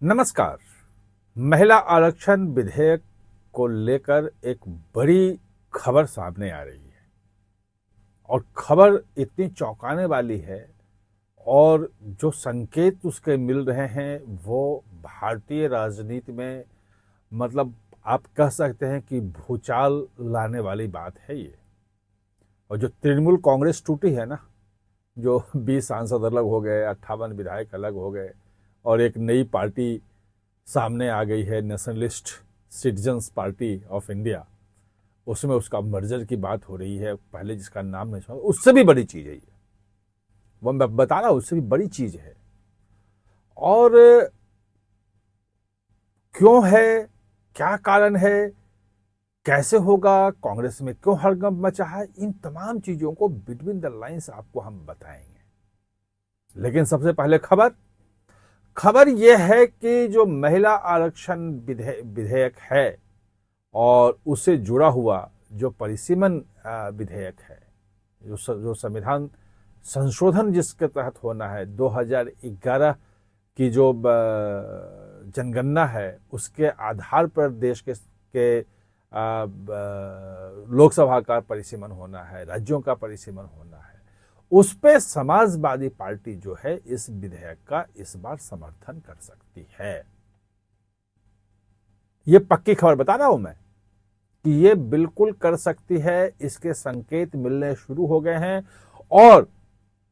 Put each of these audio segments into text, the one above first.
नमस्कार। महिला आरक्षण विधेयक को लेकर एक बड़ी खबर सामने आ रही है और खबर इतनी चौंकाने वाली है और जो संकेत उसके मिल रहे हैं वो भारतीय राजनीति में मतलब आप कह सकते हैं कि भूचाल लाने वाली बात है ये। और जो तृणमूल कांग्रेस टूटी है ना, जो 20 सांसद अलग हो गए, 58 विधायक अलग हो गए और एक नई पार्टी सामने आ गई है, nationalist citizens party of India. उसमें उसका मर्जर की बात हो रही है, पहले जिसका नाम नहीं सुना, उससे भी बड़ी चीज है ये। वो मैं बता रहा हूं, उससे भी बड़ी चीज है। और क्यों है, क्या कारण है, कैसे होगा, कांग्रेस में क्यों हड़कंप मचा है, इन तमाम चीजों को बिटवीन द लाइंस आपको हम बताएंगे। लेकिन सबसे पहले खबर यह है कि जो महिला आरक्षण विधेयक है और उससे जुड़ा हुआ जो परिसीमन विधेयक है, जो संविधान संशोधन जिसके तहत होना है, 2011 की जो जनगणना है उसके आधार पर देश के लोकसभा का परिसीमन होना है, राज्यों का परिसीमन होना है। उस पे समाजवादी पार्टी जो है इस विधेयक का इस बार समर्थन कर सकती है। ये पक्की खबर बता रहा हूं मैं कि ये बिल्कुल कर सकती है। इसके संकेत मिलने शुरू हो गए हैं। और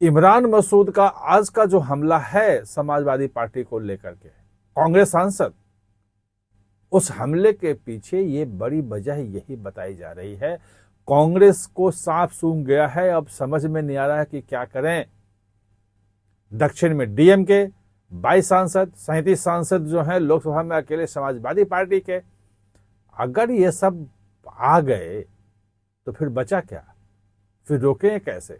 इमरान मसूद का आज का जो हमला है समाजवादी पार्टी को लेकर के, कांग्रेस सांसद, उस हमले के पीछे ये बड़ी वजह यही बताई जा रही है। कांग्रेस को सांप सूंघ गया है, अब समझ में नहीं आ रहा है कि क्या करें। दक्षिण में डीएमके 22 सांसद, 37 सांसद जो हैं लोकसभा में अकेले समाजवादी पार्टी के। अगर ये सब आ गए तो फिर बचा क्या, फिर रोकें कैसे?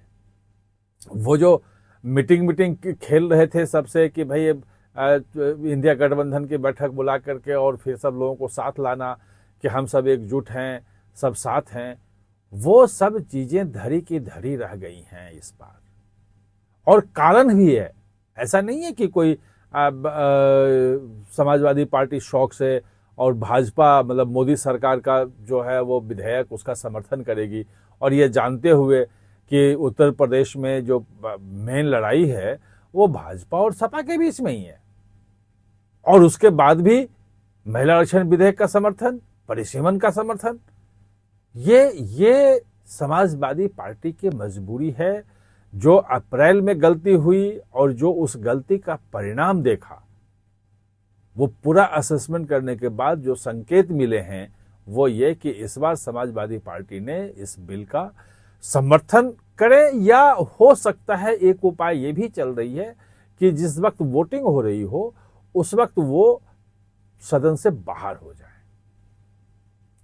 वो जो मीटिंग खेल रहे थे सबसे कि भाई इंडिया गठबंधन की बैठक बुला करके और फिर सब लोगों को साथ लाना कि हम सब एकजुट हैं, सब साथ हैं, वो सब चीजें धरी की धरी रह गई हैं इस बार। और कारण भी है, ऐसा नहीं है कि कोई समाजवादी पार्टी शौक से और भाजपा मतलब मोदी सरकार का जो है वो विधेयक उसका समर्थन करेगी और ये जानते हुए कि उत्तर प्रदेश में जो मेन लड़ाई है वो भाजपा और सपा के बीच में ही है। और उसके बाद भी महिला आरक्षण विधेयक का समर्थन, परिसीमन का समर्थन, ये समाजवादी पार्टी की मजबूरी है। जो अप्रैल में गलती हुई और जो उस गलती का परिणाम देखा, वो पूरा असेसमेंट करने के बाद जो संकेत मिले हैं वो ये कि इस बार समाजवादी पार्टी ने इस बिल का समर्थन करे, या हो सकता है एक उपाय ये भी चल रही है कि जिस वक्त वोटिंग हो रही हो उस वक्त वो सदन से बाहर हो जाए।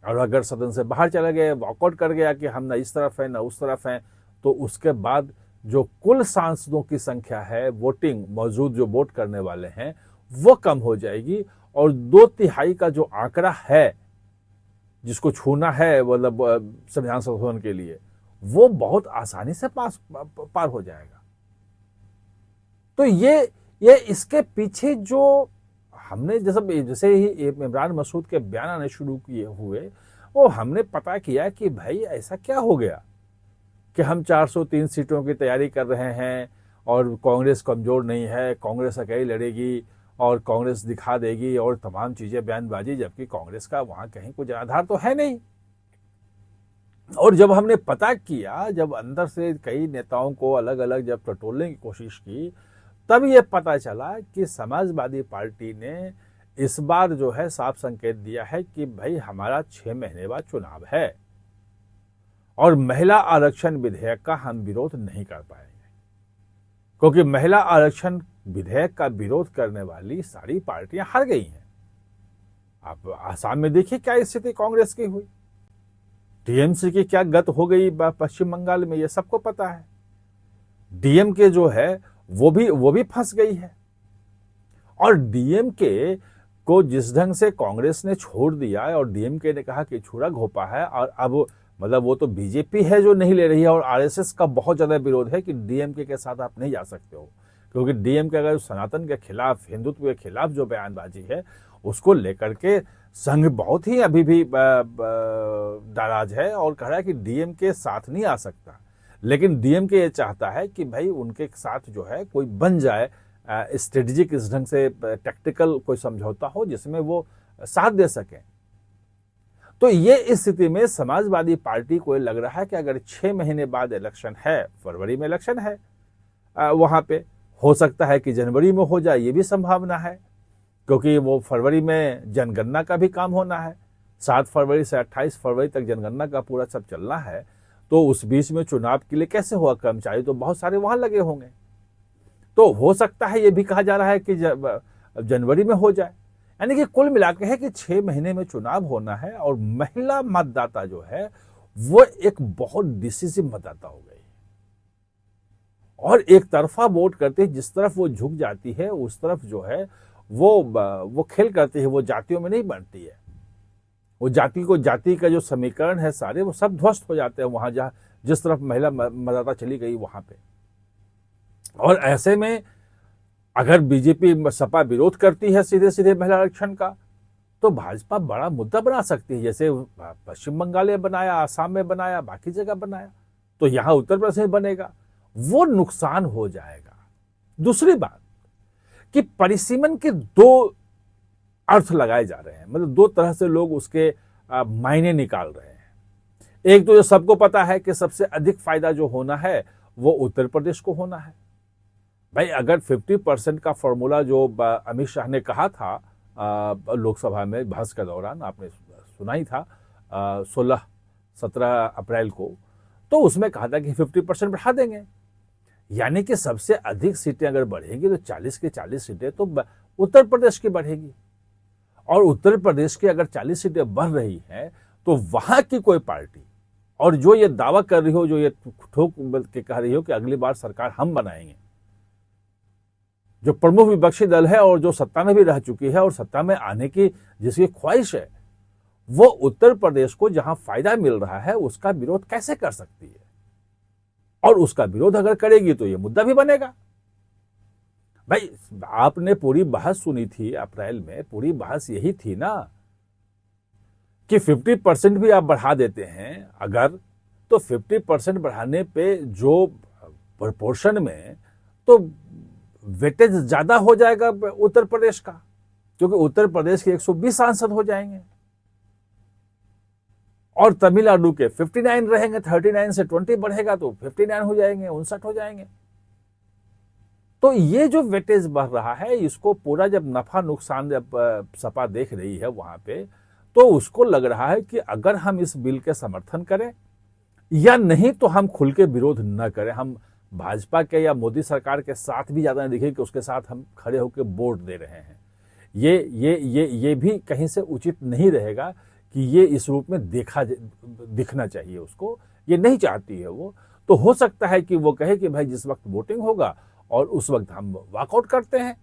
और अगर सदन से बाहर चले गए, वॉकआउट कर गया कि हम ना इस तरफ है ना उस तरफ है, तो उसके बाद जो कुल सांसदों की संख्या है, वोटिंग मौजूद जो वोट करने वाले हैं, वो कम हो जाएगी और 2/3 का जो आंकड़ा है जिसको छूना है मतलब संविधान संशोधन के लिए, वो बहुत आसानी से पार हो जाएगा। तो ये इसके पीछे जो हमने जैसे ही इमरान मसूद के बयान आने शुरू किए हुए, वो हमने पता किया कि भाई ऐसा क्या हो गया कि हम 403 सीटों की तैयारी कर रहे हैं और कांग्रेस कमजोर नहीं है, कांग्रेस अकेली लड़ेगी और कांग्रेस दिखा देगी और तमाम चीजें बयानबाजी, जबकि कांग्रेस का वहां कहीं कुछ आधार तो है नहीं। और जब हमने पता किया, जब अंदर से कई नेताओं को अलग अलग जब टटोलने की कोशिश की, तब ये पता चला कि समाजवादी पार्टी ने इस बार जो है साफ संकेत दिया है कि भाई हमारा 6 महीने बाद चुनाव है और महिला आरक्षण विधेयक का हम विरोध नहीं कर पाएंगे, क्योंकि महिला आरक्षण विधेयक का विरोध करने वाली सारी पार्टियां हार गई हैं। आप आसाम में देखिए क्या स्थिति कांग्रेस की हुई, टीएमसी की क्या गत हो गई पश्चिम बंगाल में, ये सबको पता है। डीएमके जो है वो भी फंस गई है। और डीएमके को जिस ढंग से कांग्रेस ने छोड़ दिया है और डीएमके ने कहा कि छुरा घोपा है, और अब मतलब वो तो बीजेपी है जो नहीं ले रही है और आरएसएस का बहुत ज्यादा विरोध है कि डीएमके के साथ आप नहीं जा सकते हो, क्योंकि डीएम के अगर सनातन के खिलाफ, हिंदुत्व के खिलाफ जो बयानबाजी है उसको लेकर के संघ बहुत ही अभी भी नाराज है और कह रहा है कि डीएम के साथ नहीं आ सकता। लेकिन डीएम के ये चाहता है कि भाई उनके साथ जो है कोई बन जाए, स्ट्रेटेजिक इस ढंग से टैक्टिकल कोई समझौता हो जिसमें वो साथ दे सकें। तो ये इस स्थिति में समाजवादी पार्टी को लग रहा है कि अगर 6 महीने बाद इलेक्शन है, फरवरी में इलेक्शन है, वहां पे हो सकता है कि जनवरी में हो जाए, ये भी संभावना है, क्योंकि वो फरवरी में जनगणना का भी काम होना है। 7 फरवरी से 28 फरवरी तक जनगणना का पूरा सब चलना है। तो उस बीच में चुनाव के लिए कैसे हुआ, कर्मचारी तो बहुत सारे वहां लगे होंगे। तो हो सकता है ये भी कहा जा रहा है कि जनवरी में हो जाए। यानी कि कुल मिलाकर है कि 6 महीने में चुनाव होना है और महिला मतदाता जो है वो एक बहुत डिसिसिव मतदाता हो गई और एक तरफा वोट करते, जिस तरफ वो झुक जाती है उस तरफ जो है वो खेल करती है, वो जातियों में नहीं बनती है। वो जाति का जो समीकरण है सारे वो सब ध्वस्त हो जाते हैं वहां जहां जिस तरफ महिला मतदाता चली गई वहां पे। और ऐसे में अगर बीजेपी सपा विरोध करती है सीधे सीधे महिला आरक्षण का, तो भाजपा बड़ा मुद्दा बना सकती है, जैसे पश्चिम बंगाल में बनाया, आसाम में बनाया, बाकी जगह बनाया, तो यहां उत्तर प्रदेश में बनेगा, वो नुकसान हो जाएगा। दूसरी बात कि परिसीमन के 2 अर्थ लगाए जा रहे हैं, मतलब 2 तरह से लोग उसके मायने निकाल रहे हैं। एक तो जो सबको पता है कि सबसे अधिक फायदा जो होना है वो उत्तर प्रदेश को होना है। भाई अगर 50% का फॉर्मूला जो अमित शाह ने कहा था लोकसभा में बहस के दौरान, आपने सुना ही था 16-17 अप्रैल को, तो उसमें कहा था कि 50% बढ़ा देंगे। यानी कि सबसे अधिक सीटें अगर बढ़ेंगी तो 40 की 40 सीटें तो उत्तर प्रदेश की बढ़ेगी। और उत्तर प्रदेश की अगर 40 सीटें बढ़ रही हैं तो वहां की कोई पार्टी, और जो ये दावा कर रही हो, जो ये ठोक के कह रही हो कि अगली बार सरकार हम बनाएंगे, जो प्रमुख विपक्षी दल है और जो सत्ता में भी रह चुकी है और सत्ता में आने की जिसकी ख्वाहिश है, वो उत्तर प्रदेश को जहां फायदा मिल रहा है उसका विरोध कैसे कर सकती है? और उसका विरोध अगर करेगी तो ये मुद्दा भी बनेगा। भाई आपने पूरी बहस सुनी थी अप्रैल में, पूरी बहस यही थी ना कि 50% भी आप बढ़ा देते हैं अगर, तो 50% बढ़ाने पे जो प्रोपोर्शन में तो वेटेज ज्यादा हो जाएगा उत्तर प्रदेश का, क्योंकि उत्तर प्रदेश के 120 सांसद हो जाएंगे और तमिलनाडु के 59 रहेंगे, 39 से 20 बढ़ेगा तो 59 हो जाएंगे, 59 हो जाएंगे। तो ये जो वेटेज बढ़ रहा है, इसको पूरा जब नफा नुकसान जब सपा देख रही है वहां पे, तो उसको लग रहा है कि अगर हम इस बिल के समर्थन करें या नहीं तो हम खुल के विरोध न करें, हम भाजपा के या मोदी सरकार के साथ भी ज्यादा नहीं दिखे कि उसके साथ हम खड़े होकर वोट दे रहे हैं। ये भी कहीं से उचित नहीं रहेगा कि ये इस रूप में दिखना चाहिए उसको, ये नहीं चाहती है वो। तो हो सकता है कि वो कहे कि भाई जिस वक्त वोटिंग होगा और उस वक्त हम वॉकआउट करते हैं,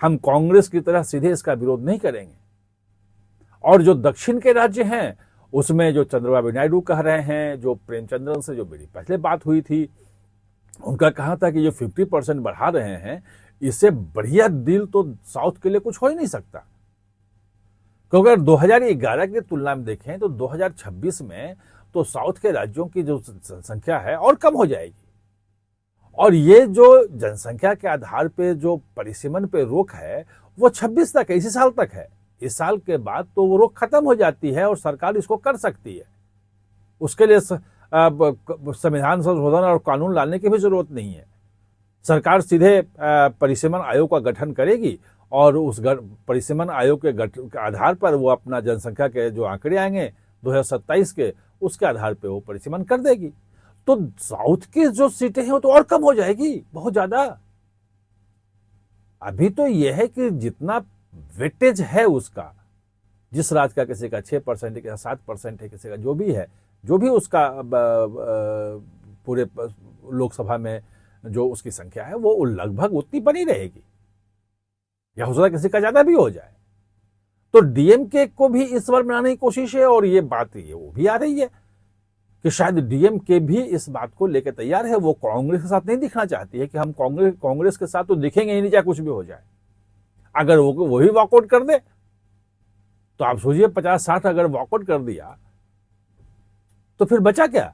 हम कांग्रेस की तरह सीधे इसका विरोध नहीं करेंगे। और जो दक्षिण के राज्य हैं उसमें जो चंद्रबाबू नायडू कह रहे हैं, जो प्रेमचंद्रन से जो मेरी पहले बात हुई थी, उनका कहा था कि जो 50% बढ़ा रहे हैं, इससे बढ़िया डील तो साउथ के लिए कुछ हो ही नहीं सकता। क्योंकि अगर 2011 की तुलना में देखें तो 2026 में तो साउथ के राज्यों की जो संख्या है और कम हो जाएगी। और ये जो जनसंख्या के आधार पे जो परिसीमन पे रोक है वो 26 तक है, इसी साल तक है। इस साल के बाद तो वो रोक खत्म हो जाती है और सरकार इसको कर सकती है। उसके लिए संविधान संशोधन और कानून लाने की भी जरूरत नहीं है। सरकार सीधे परिसीमन आयोग का गठन करेगी और उस परिसीमन आयोग के आधार पर वो अपना जनसंख्या के जो आंकड़े आएंगे 2027 के, उसके आधार पर वो परिसीमन कर देगी। तो साउथ की जो सीटें हैं वो तो और कम हो जाएगी, बहुत ज्यादा। अभी तो यह है कि जितना वेटेज है उसका, जिस राज्य का किसी का 6% है, किसी का 7% है, किसी का जो भी है, जो भी उसका पूरे लोकसभा में जो उसकी संख्या है वो लगभग उतनी बनी रहेगी, या हो सकता है किसी का ज्यादा भी हो जाए। तो डीएमके को भी इस बार बनाने की कोशिश है और ये बात ये वो भी आ रही है कि शायद डीएमके भी इस बात को लेकर तैयार है। वो कांग्रेस के साथ नहीं दिखना चाहती है कि हम कांग्रेस के साथ तो दिखेंगे ही नहीं, चाहे कुछ भी हो जाए। अगर वो वही वॉकआउट कर दे तो आप सोचिए 50-60 अगर वॉकआउट कर दिया तो फिर बचा क्या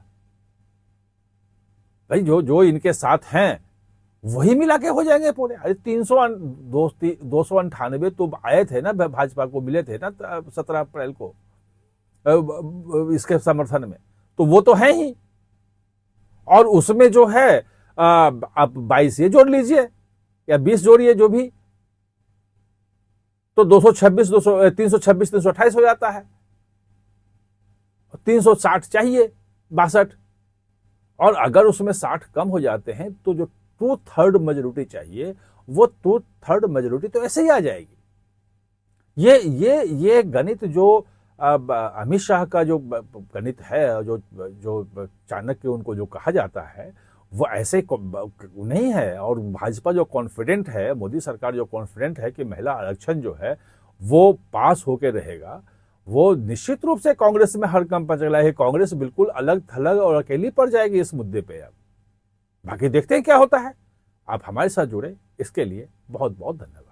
भाई? जो इनके साथ हैं वही मिला के हो जाएंगे पूरे। अरे 298 तो आए थे ना, भाजपा को मिले थे ना 17 अप्रैल को इसके समर्थन में, तो वो तो है ही। और उसमें जो है आप 22 ये जोड़ लीजिए या 20 जोड़िए जो भी, तो 326 328 हो जाता है। 360 चाहिए 62, और अगर उसमें 60 कम हो जाते हैं तो जो 2/3 मेजोरिटी चाहिए वो 2/3 मेजोरिटी तो ऐसे ही आ जाएगी। ये गणित जो अमित शाह का जो गणित है, जो चाणक्य उनको जो कहा जाता है, वो ऐसे नहीं है। और भाजपा जो कॉन्फिडेंट है, मोदी सरकार जो कॉन्फिडेंट है कि महिला आरक्षण जो है वो पास होकर रहेगा, वो निश्चित रूप से कांग्रेस में हर कंपा चला है। कांग्रेस बिल्कुल अलग थलग और अकेली पड़ जाएगी इस मुद्दे पे। अब बाकी देखते हैं क्या होता है। आप हमारे साथ जुड़े, इसके लिए बहुत बहुत धन्यवाद।